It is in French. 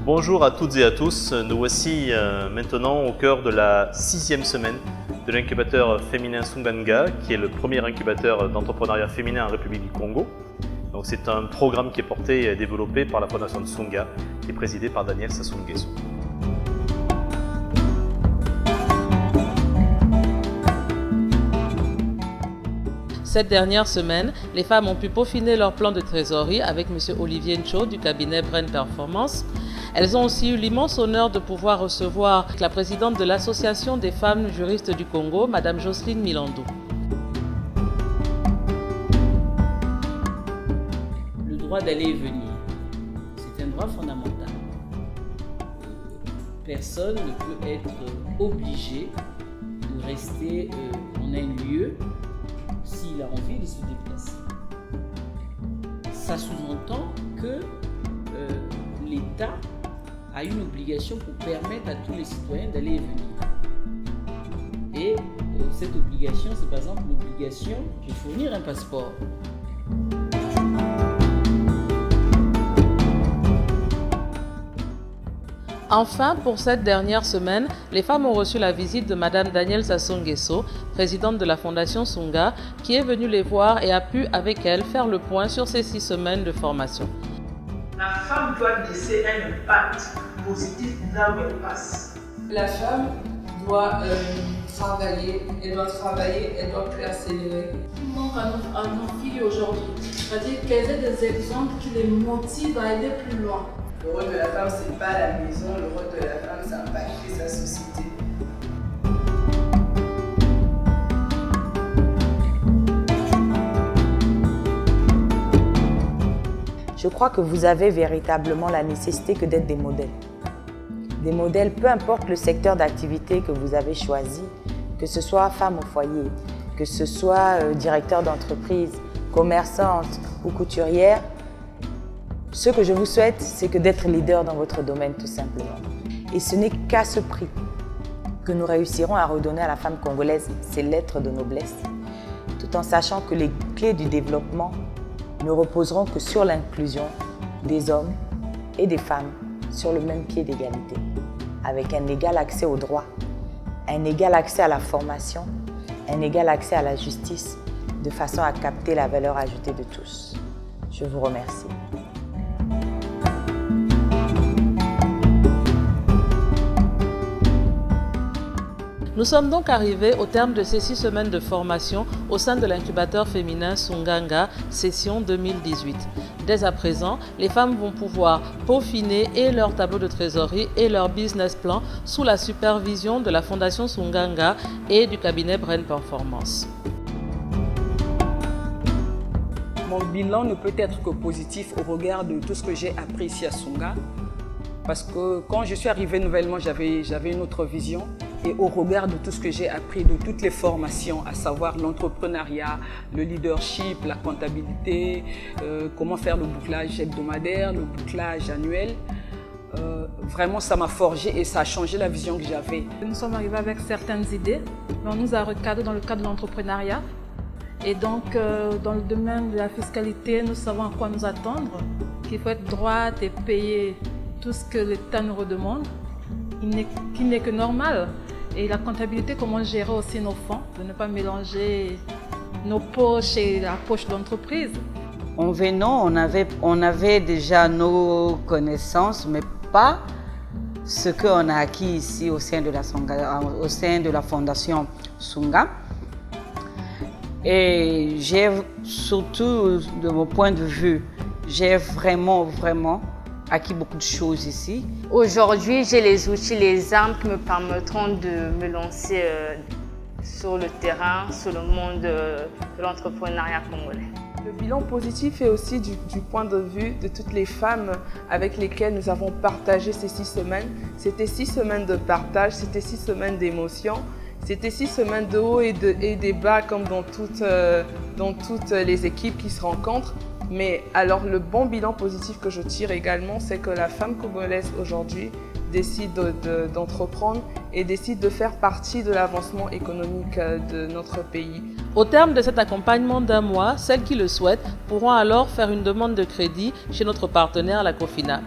Bonjour à toutes et à tous, nous voici maintenant au cœur de la 6e semaine de l'incubateur féminin Sunganga, qui est le premier incubateur d'entrepreneuriat féminin en République du Congo. Donc c'est un programme qui est porté et développé par la fondation Tsunga, qui est présidée par Daniel Sassou Nguesso. Cette dernière semaine, les femmes ont pu peaufiner leur plan de trésorerie avec M. Olivier Ncho du cabinet Brain Performance. Elles ont aussi eu l'immense honneur de pouvoir recevoir la présidente de l'Association des femmes juristes du Congo, Mme Jocelyne Milandou. Le droit d'aller et venir, c'est un droit fondamental. Personne ne peut être obligé de rester en un lieu s'il a envie de se déplacer. Ça sous-entend que l'État a une obligation pour permettre à tous les citoyens d'aller et venir. Et cette obligation, c'est par exemple l'obligation de fournir un passeport. Enfin, pour cette dernière semaine, les femmes ont reçu la visite de Mme Daniel Sassou Nguesso, présidente de la fondation Tsunga, qui est venue les voir et a pu, avec elle, faire le point sur ces 6 semaines de formation. La femme doit laisser un impact positif là où elle passe. La femme doit travailler, elle doit persévérer. Il manque à nos filles aujourd'hui, c'est-à-dire qu'elles aient des exemples qui les motivent à aller plus loin. Le rôle de la femme, c'est pas la maison, le rôle de la femme, c'est impacter sa société. Je crois que vous avez véritablement la nécessité que d'être des modèles. Des modèles, peu importe le secteur d'activité que vous avez choisi, que ce soit femme au foyer, que ce soit directeur d'entreprise, commerçante ou couturière. Ce que je vous souhaite, c'est que d'être leader dans votre domaine, tout simplement. Et ce n'est qu'à ce prix que nous réussirons à redonner à la femme congolaise ses lettres de noblesse, tout en sachant que les clés du développement ne reposeront que sur l'inclusion des hommes et des femmes sur le même pied d'égalité, avec un égal accès aux droits, un égal accès à la formation, un égal accès à la justice, de façon à capter la valeur ajoutée de tous. Je vous remercie. Nous sommes donc arrivés au terme de ces 6 semaines de formation au sein de l'incubateur féminin Sunganga, session 2018. Dès à présent, les femmes vont pouvoir peaufiner et leur tableau de trésorerie et leur business plan sous la supervision de la fondation Sunganga et du cabinet Brain Performance. Mon bilan ne peut être que positif au regard de tout ce que j'ai appris ici à Tsunga. Parce que quand je suis arrivée nouvellement, j'avais une autre vision. Et au regard de tout ce que j'ai appris, de toutes les formations, à savoir l'entrepreneuriat, le leadership, la comptabilité, comment faire le bouclage hebdomadaire, le bouclage annuel, vraiment ça m'a forgé et ça a changé la vision que j'avais. Nous sommes arrivés avec certaines idées, mais on nous a recadré dans le cadre de l'entrepreneuriat. Et donc, dans le domaine de la fiscalité, nous savons à quoi nous attendre, qu'il faut être droite et payer tout ce que l'État nous redemande, qui n'est que normal. Et la comptabilité, comment gérer aussi nos fonds, de ne pas mélanger nos poches et la poche de l'entreprise. En venant, on avait déjà nos connaissances, mais pas ce qu'on a acquis ici au sein de la fondation Tsunga. Et j'ai surtout, de mon point de vue, j'ai vraiment acquis beaucoup de choses ici. Aujourd'hui, j'ai les outils, les armes qui me permettront de me lancer sur le terrain, sur le monde de l'entrepreneuriat congolais. Le bilan positif est aussi du point de vue de toutes les femmes avec lesquelles nous avons partagé ces 6 semaines. C'était 6 semaines de partage, c'était 6 semaines d'émotions, c'était 6 semaines de hauts et des bas comme dans toutes les équipes qui se rencontrent. Mais alors le bon bilan positif que je tire également, c'est que la femme congolaise aujourd'hui décide d'entreprendre et décide de faire partie de l'avancement économique de notre pays. Au terme de cet accompagnement d'un mois, celles qui le souhaitent pourront alors faire une demande de crédit chez notre partenaire, la Cofina.